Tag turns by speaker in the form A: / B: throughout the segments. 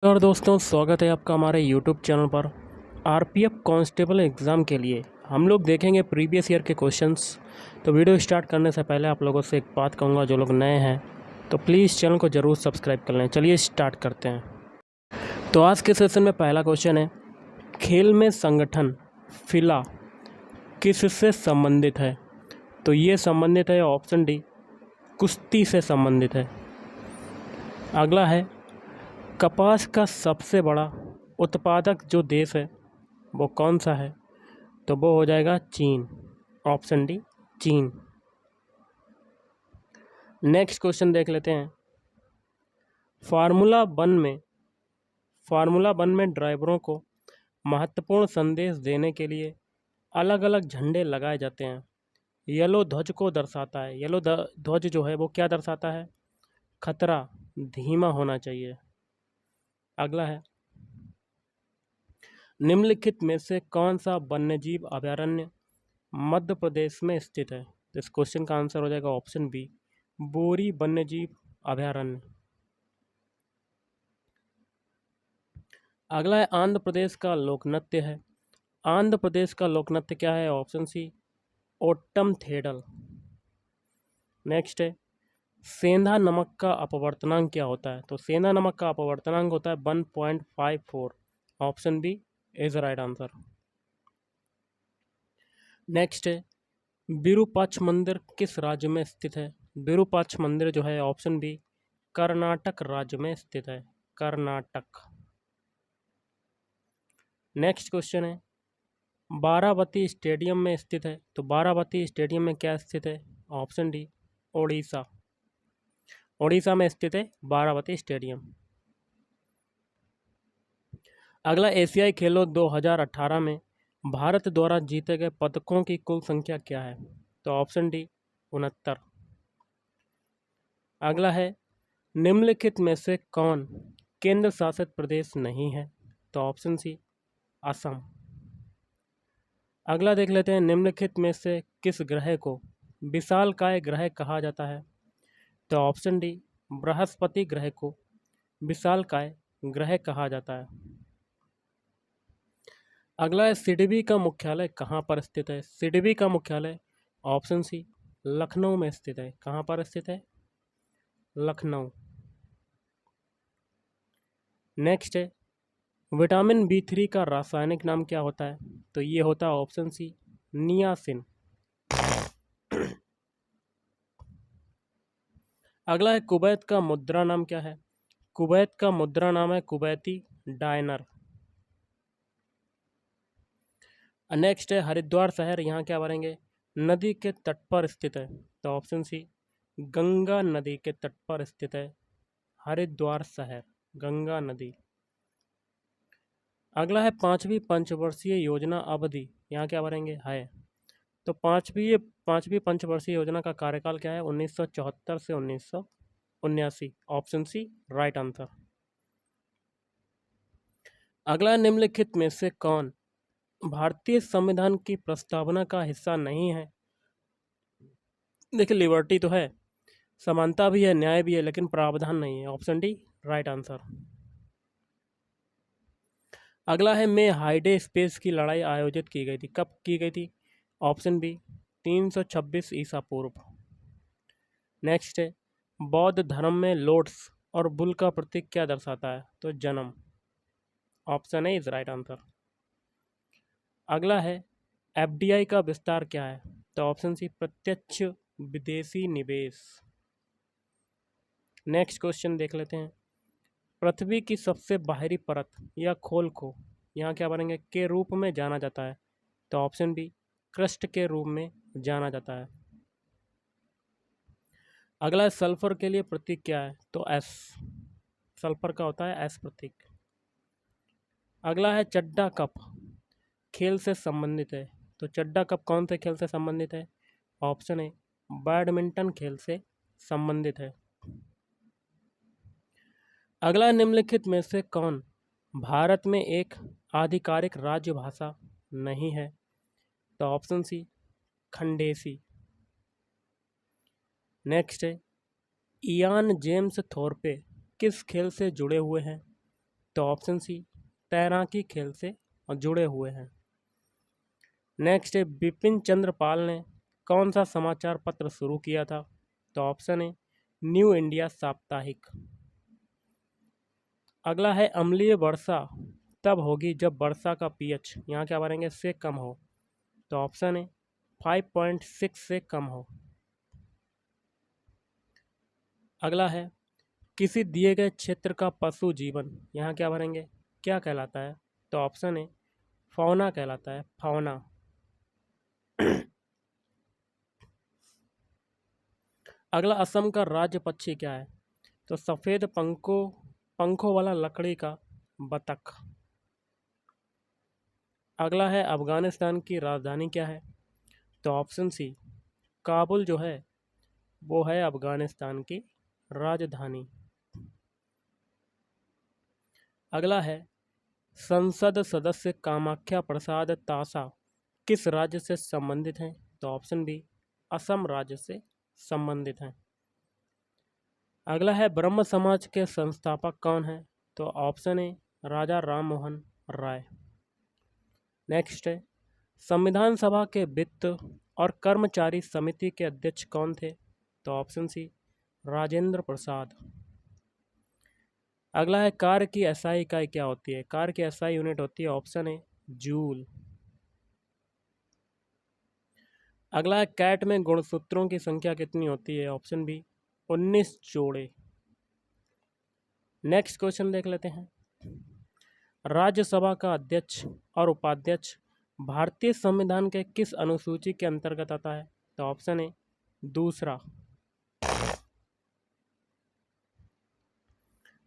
A: और दोस्तों स्वागत है आपका हमारे YouTube चैनल पर। आरपीएफ कांस्टेबल एग्ज़ाम के लिए हम लोग देखेंगे प्रीवियस ईयर के क्वेश्चंस। तो वीडियो स्टार्ट करने से पहले आप लोगों से एक बात कहूँगा, जो लोग नए हैं तो प्लीज़ चैनल को ज़रूर सब्सक्राइब कर लें। चलिए स्टार्ट करते हैं। तो आज के सेशन में पहला क्वेश्चन है, खेल में संगठन फिला किससे संबंधित है? तो ये संबंधित है ऑप्शन डी, कुश्ती से संबंधित है। अगला है, कपास का सबसे बड़ा उत्पादक जो देश है वो कौन सा है? तो वो हो जाएगा चीन, ऑप्शन डी चीन। नेक्स्ट क्वेश्चन देख लेते हैं। फार्मूला वन में ड्राइवरों को महत्वपूर्ण संदेश देने के लिए अलग अलग झंडे लगाए जाते हैं। येलो ध्वज को दर्शाता है। येलो ध्वज जो है वो क्या दर्शाता है? खतरा, धीमा होना चाहिए। अगला है, निम्नलिखित में से कौन सा वन्यजीव अभयारण्य मध्य प्रदेश में स्थित है? तो इस क्वेश्चन का आंसर हो जाएगा ऑप्शन बी, बोरी वन्यजीव अभयारण्य। अगला है, आंध्र प्रदेश का लोक नृत्य है। आंध्र प्रदेश का लोक नृत्य क्या है? Option C, Ottam थेडल। नेक्स्ट है, सेंधा नमक का अपवर्तनांक क्या होता है? तो सेंधा नमक का अपवर्तनांक होता है 1.54। Option B is right answer. Next है, विरूपाक्ष मंदिर किस राज्य में स्थित है? विरूपाक्ष मंदिर जो है ऑप्शन बी, कर्नाटक राज्य में स्थित है, कर्नाटक। नेक्स्ट क्वेश्चन है, बाराबती स्टेडियम में स्थित है। तो बाराबती स्टेडियम में क्या स्थित है? Option D, Odisha. ओडिशा में स्थित है बाराबती स्टेडियम। अगला, एशियाई खेलों 2018 में भारत द्वारा जीते गए पदकों की कुल संख्या क्या है? तो ऑप्शन डी 69। अगला है, निम्नलिखित में से कौन केंद्र शासित प्रदेश नहीं है? तो ऑप्शन सी, असम। अगला देख लेते हैं, निम्नलिखित में से किस ग्रह को विशालकाय ग्रह कहा जाता है? तो ऑप्शन डी, बृहस्पति ग्रह को विशालकाय ग्रह कहा जाता है। अगला है, सिडबी का मुख्यालय कहाँ पर स्थित है? सिडबी का मुख्यालय ऑप्शन सी, लखनऊ में स्थित है। कहाँ पर स्थित है? लखनऊ। नेक्स्ट है, विटामिन बी3 का रासायनिक नाम क्या होता है? तो ये होता है ऑप्शन सी, नियासिन। अगला है, कुवैत का मुद्रा नाम क्या है? कुवैत का मुद्रा नाम है कुवैती डायनर। नेक्स्ट है, हरिद्वार शहर यहाँ क्या बनेंगे? नदी के तट पर स्थित है। तो ऑप्शन सी, गंगा नदी के तट पर स्थित है हरिद्वार शहर, गंगा नदी। अगला है, पांचवी पंचवर्षीय योजना अवधि यहाँ क्या बनेंगे? है। तो पांचवी पंचवर्षीय योजना का कार्यकाल क्या है? 1974 से 1979। Option C right answer. अगला, निम्नलिखित में से कौन भारतीय संविधान की प्रस्तावना का हिस्सा नहीं है? देखिए, लिबर्टी तो है, समानता भी है, न्याय भी है, लेकिन प्रावधान नहीं है। Option D right answer. अगला है, में हाइडे स्पेस की लड़ाई आयोजित की गई थी। कब की गई थी? ऑप्शन बी, 326 ईसा पूर्व। नेक्स्ट है, बौद्ध धर्म में लोटस और बुल का प्रतीक क्या दर्शाता है? तो जन्म। Option A is right answer. अगला है, एफडीआई का विस्तार क्या है? तो ऑप्शन सी, प्रत्यक्ष विदेशी निवेश। नेक्स्ट क्वेश्चन देख लेते हैं, पृथ्वी की सबसे बाहरी परत या खोल को यहाँ क्या बनेंगे के रूप में जाना जाता है? तो ऑप्शन बी, क्रस्ट के रूप में जाना जाता है। अगला है, सल्फर के लिए प्रतीक क्या है? तो एस। सल्फर का होता है एस प्रतीक। अगला है, चड्डा कप खेल से संबंधित है। तो चड्डा कप कौन से खेल से संबंधित है? ऑप्शन ए, बैडमिंटन खेल से संबंधित है। अगला, निम्नलिखित में से कौन भारत में एक आधिकारिक राज्य भाषा नहीं है? तो ऑप्शन सी, खंडेसी। नेक्स्ट है, इयान जेम्स थोरपे किस खेल से जुड़े हुए हैं? तो ऑप्शन सी तैराकी खेल से जुड़े हुए हैं। नेक्स्ट है बिपिन चंद्र पाल ने कौन सा समाचार पत्र शुरू किया था? तो ऑप्शन है न्यू इंडिया साप्ताहिक। अगला है अम्लीय वर्षा तब होगी जब वर्षा का पीएच, यहाँ क्या भरेंगे, से कम हो। तो ऑप्शन है 5.6 से कम हो। अगला है किसी दिए गए क्षेत्र का पशु जीवन, यहाँ क्या भरेंगे, क्या कहलाता है? तो ऑप्शन है फौना कहलाता है, फौना। अगला असम का राज्य पक्षी क्या है? तो सफेद पंखों वाला लकड़ी का बतख। अगला है अफगानिस्तान की राजधानी क्या है? तो ऑप्शन सी काबुल जो है वो है अफगानिस्तान की राजधानी। अगला है संसद सदस्य कामाख्या प्रसाद तासा किस राज्य से संबंधित हैं? तो ऑप्शन बी असम राज्य से संबंधित हैं। अगला है ब्रह्म समाज के संस्थापक कौन हैं? तो option A Raja Ram Mohan Roy. Next है संविधान सभा के वित्त और कर्मचारी समिति के अध्यक्ष कौन थे? तो ऑप्शन सी राजेंद्र प्रसाद। अगला है कार्य की एसआई इकाई क्या होती है? कार्य की एसआई यूनिट होती है, ऑप्शन है जूल। अगला है कैट में गुणसूत्रों की संख्या कितनी होती है? ऑप्शन बी 19 जोड़े। नेक्स्ट क्वेश्चन देख लेते हैं। राज्यसभा का अध्यक्ष और उपाध्यक्ष भारतीय संविधान के किस अनुसूची के अंतर्गत आता है? तो ऑप्शन है दूसरा।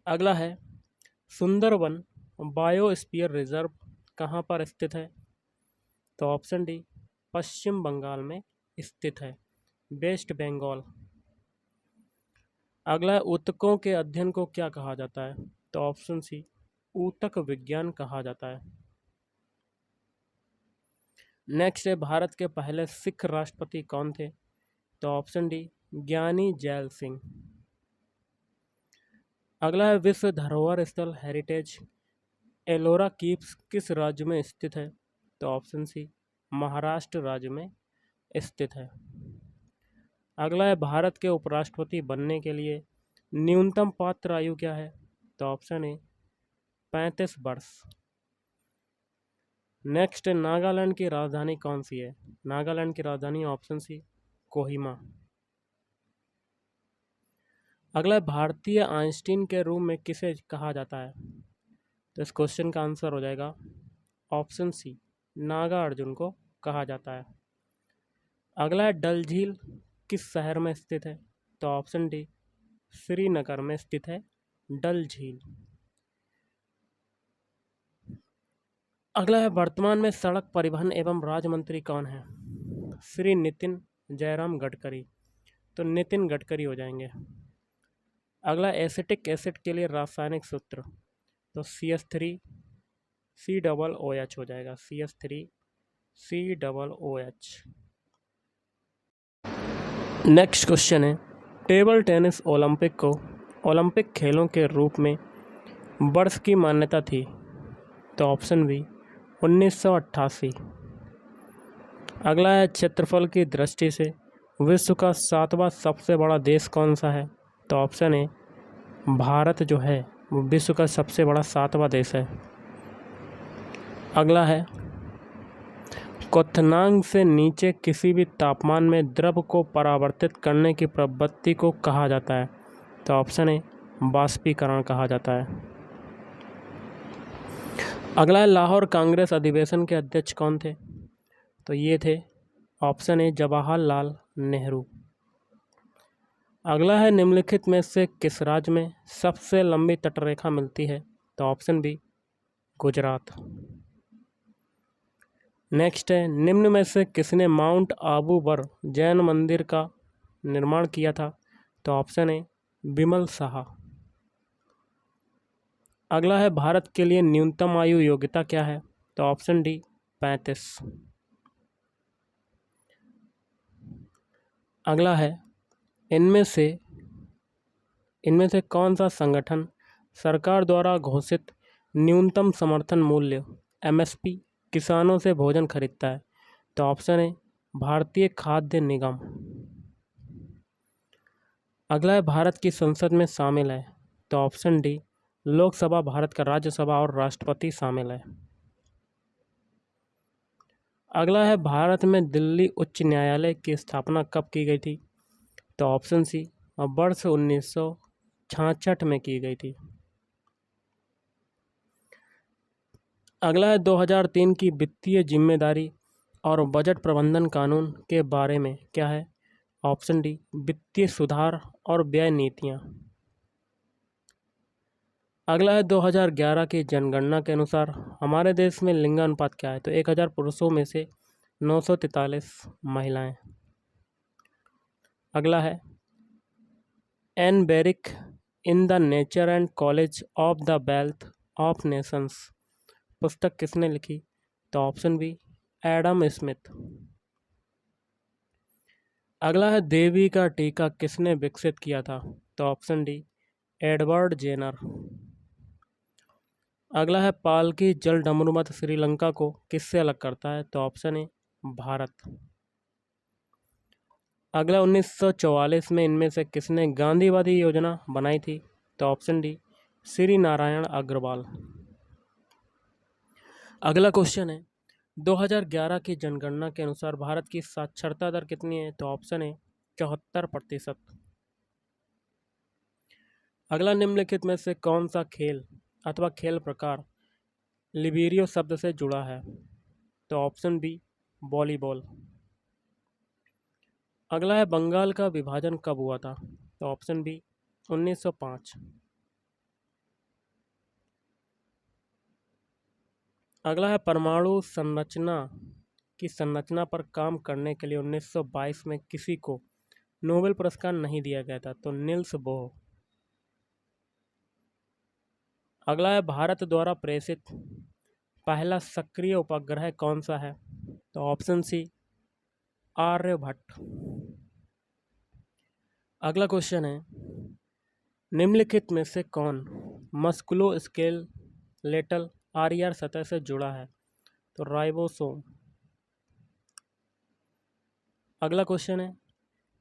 A: अगला है सुंदरवन बायोस्फीयर रिजर्व कहाँ पर स्थित है? तो ऑप्शन डी पश्चिम बंगाल में स्थित है, वेस्ट बंगाल। अगला है ऊतकों के अध्ययन को क्या कहा जाता है? तो ऑप्शन सी ऊतक विज्ञान कहा जाता है। नेक्स्ट है भारत के पहले सिख राष्ट्रपति कौन थे? तो ऑप्शन डी ज्ञानी जैल सिंह। अगला है विश्व धरोहर स्थल हेरिटेज एलोरा कीव्स किस राज्य में स्थित है? तो ऑप्शन सी महाराष्ट्र राज्य में स्थित है। अगला है भारत के उपराष्ट्रपति बनने के लिए न्यूनतम पात्र आयु क्या है? तो ऑप्शन है 35 वर्ष। नेक्स्ट है नागालैंड की राजधानी कौन सी है? नागालैंड की राजधानी ऑप्शन सी कोहिमा। अगला है भारतीय आइंस्टीन के रूप में किसे कहा जाता है? तो इस क्वेश्चन का आंसर हो जाएगा ऑप्शन सी नागा अर्जुन को कहा जाता है। अगला है डल झील किस शहर में स्थित है? तो ऑप्शन डी श्रीनगर में स्थित है डल झील। अगला है वर्तमान में सड़क परिवहन एवं राज्य मंत्री कौन है? श्री नितिन जयराम गडकरी, तो नितिन गडकरी हो जाएंगे। अगला एसिटिक एसिड के लिए रासायनिक सूत्र, तो CH3 COOH हो जाएगा, CH3 COOH। नेक्स्ट क्वेश्चन है टेबल टेनिस ओलंपिक को ओलंपिक खेलों के रूप में वर्ष की मान्यता थी? तो ऑप्शन बी 1988। अगला है क्षेत्रफल की दृष्टि से विश्व का 7वां सबसे बड़ा देश कौन सा है? तो ऑप्शन है भारत जो है वो विश्व का सबसे बड़ा 7वां देश है। अगला है क्वथनांक से नीचे किसी भी तापमान में द्रव को परावर्तित करने की प्रवृत्ति को कहा जाता है? तो ऑप्शन है बाष्पीकरण कहा जाता है। अगला है लाहौर कांग्रेस अधिवेशन के अध्यक्ष कौन थे? तो ये थे ऑप्शन है जवाहरलाल नेहरू। अगला है निम्नलिखित में से किस राज्य में सबसे लंबी तटरेखा मिलती है? तो ऑप्शन बी गुजरात। नेक्स्ट है निम्न में से किसने माउंट आबू पर जैन मंदिर का निर्माण किया था? तो ऑप्शन है बिमल साहा। अगला है भारत के लिए न्यूनतम आयु योग्यता क्या है? तो ऑप्शन डी 35। अगला है इनमें से कौन सा संगठन सरकार द्वारा घोषित न्यूनतम समर्थन मूल्य एमएसपी किसानों से भोजन खरीदता है? तो ऑप्शन ए भारतीय खाद्य निगम। अगला है भारत की संसद में शामिल है? तो ऑप्शन डी लोकसभा, भारत का राज्यसभा और राष्ट्रपति शामिल है। अगला है भारत में दिल्ली उच्च न्यायालय की स्थापना कब की गई थी? तो ऑप्शन सी वर्ष 1966 में की गई थी। अगला है 2003 की वित्तीय जिम्मेदारी और बजट प्रबंधन कानून के बारे में क्या है? ऑप्शन डी वित्तीय सुधार और व्यय नीतियाँ। अगला है 2011 की जनगणना के अनुसार हमारे देश में लिंगानुपात क्या है? तो 1000 पुरुषों में से 943 महिलाएं। अगला है एन बेरिक in the nature and college of the wealth of nations पुस्तक किसने लिखी? तो ऑप्शन बी एडम स्मिथ। अगला है देवी का टीका किसने विकसित किया था? तो ऑप्शन डी एडवर्ड जेनर। अगला है पालकी जल डमरू मत श्रीलंका को किससे अलग करता है? तो ऑप्शन ए भारत। अगला 1944 में इनमें से किसने गांधीवादी योजना बनाई थी? तो ऑप्शन डी श्री नारायण अग्रवाल। अगला क्वेश्चन है 2011 की जनगणना के अनुसार भारत की साक्षरता दर कितनी है? तो ऑप्शन ए 74%। अगला निम्नलिखित में से कौन सा खेल अथवा खेल प्रकार लिबेरियो शब्द से जुड़ा है? तो ऑप्शन बी वॉलीबॉल। अगला है बंगाल का विभाजन कब हुआ था? तो ऑप्शन बी 1905। अगला है परमाणु संरचना की संरचना पर काम करने के लिए 1922 में किसी को नोबेल पुरस्कार नहीं दिया गया था? तो निल्स बोह। अगला है भारत द्वारा प्रेषित पहला सक्रिय उपग्रह कौन सा है? तो ऑप्शन सी आर्यभट्ट। अगला क्वेश्चन है निम्नलिखित में से कौन मस्कुलोस्केलेटल आरईआर सतह से जुड़ा है? तो राइबोसोम। अगला क्वेश्चन है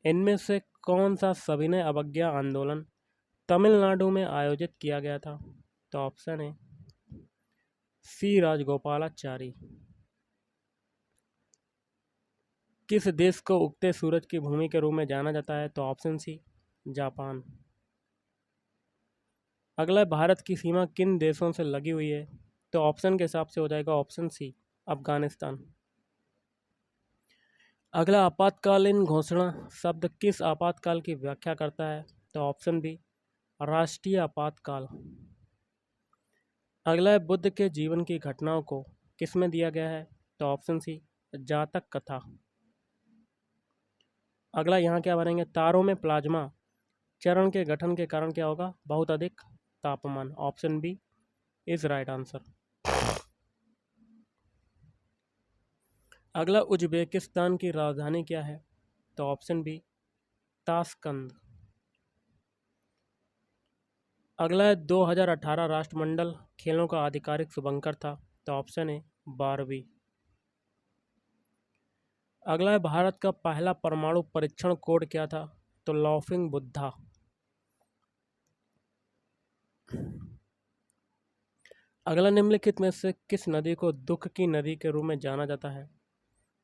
A: इनमें से कौन सा सविनय अवज्ञा आंदोलन तमिलनाडु में आयोजित किया गया था? तो ऑप्शन है सी राजगोपालाचारी। किस देश को उगते सूरज की भूमि के रूप में जाना जाता है? तो ऑप्शन सी जापान। अगला भारत की सीमा किन देशों से लगी हुई है? तो ऑप्शन के हिसाब से हो जाएगा ऑप्शन सी अफगानिस्तान। अगला आपातकालीन घोषणा शब्द किस आपातकाल की व्याख्या करता है? तो ऑप्शन बी राष्ट्रीय आपातकाल। अगला है बुद्ध के जीवन की घटनाओं को किसमें दिया गया है? तो ऑप्शन सी जातक कथा। अगला यहाँ क्या बनेंगे तारों में प्लाज्मा चरण के गठन के कारण क्या होगा? बहुत अधिक तापमान। Option B is right answer. अगला उज्बेकिस्तान की राजधानी क्या है? तो ऑप्शन बी ताशकंद। अगला है 2018 राष्ट्रमंडल खेलों का आधिकारिक शुभंकर था? तो ऑप्शन ए 12वीं। अगला है भारत का पहला परमाणु परीक्षण कोड क्या था? तो लॉफिंग बुद्धा। अगला निम्नलिखित में से किस नदी को दुख की नदी के रूप में जाना जाता है?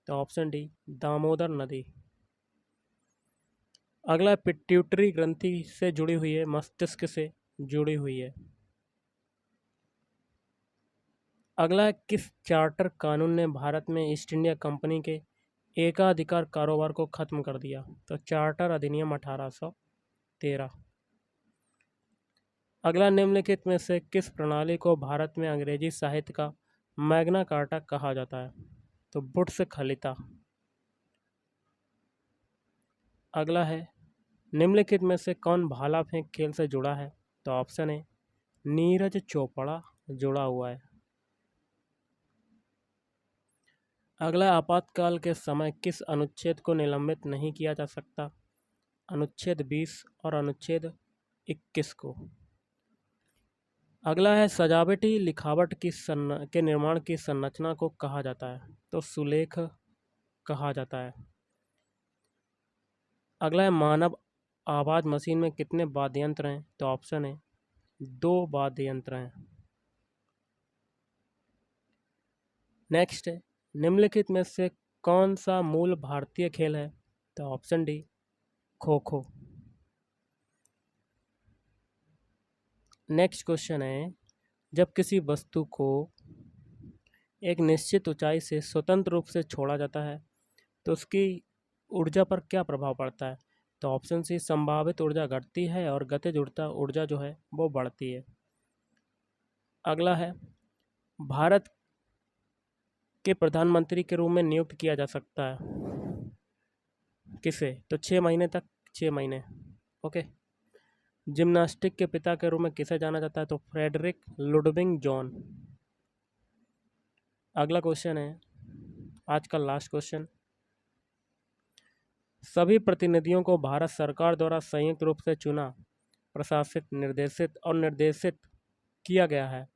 A: तो ऑप्शन डी दामोदर नदी। अगला पिट्यूटरी ग्रंथि से जुड़ी हुई है मस्तिष्क से जुड़ी हुई है। अगला किस चार्टर कानून ने भारत में ईस्ट इंडिया कंपनी के एकाधिकार कारोबार को खत्म कर दिया? तो चार्टर अधिनियम 1813। अगला निम्नलिखित में से किस प्रणाली को भारत में अंग्रेजी साहित्य का मैग्ना कार्टा कहा जाता है? तो बुट्स खलीता। अगला है निम्नलिखित में से कौन भाला फेंक खेल से जुड़ा है? तो ऑप्शन है नीरज चोपड़ा जुड़ा हुआ है। अगला आपातकाल के समय किस अनुच्छेद को निलंबित नहीं किया जा सकता? अनुच्छेद 20 और अनुच्छेद 21 को। अगला है सजावटी लिखावट के निर्माण की संरचना को कहा जाता है, तो सुलेख कहा जाता है। अगला है मानव आवाज़ मशीन में कितने वाद्य यंत्र हैं, तो ऑप्शन है 2 वाद्य यंत्र हैं। नेक्स्ट है निम्नलिखित में से कौन सा मूल भारतीय खेल है, तो option D kho kho. Next question है जब किसी वस्तु को एक निश्चित ऊंचाई से स्वतंत्र रूप से छोड़ा जाता है तो उसकी ऊर्जा पर क्या प्रभाव पड़ता है, तो ऑप्शन सी संभावित ऊर्जा घटती है और गतिज ऊर्जा जो है वो बढ़ती है। अगला है भारत के प्रधानमंत्री के रूप में नियुक्त किया जा सकता है किसे, तो 6 महीने तक 6 महीने। ओके। जिम्नास्टिक के पिता के रूप में किसे जाना जाता है, तो फ्रेडरिक लुडविग जॉन। अगला क्वेश्चन है आज का लास्ट क्वेश्चन, सभी प्रतिनिधियों को भारत सरकार द्वारा संयुक्त रूप से चुना, प्रशासित, निर्देशित किया गया है,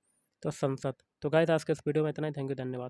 A: तो संसद। तो गाइस आज के इस वीडियो में इतना ही। थैंक यू, धन्यवाद।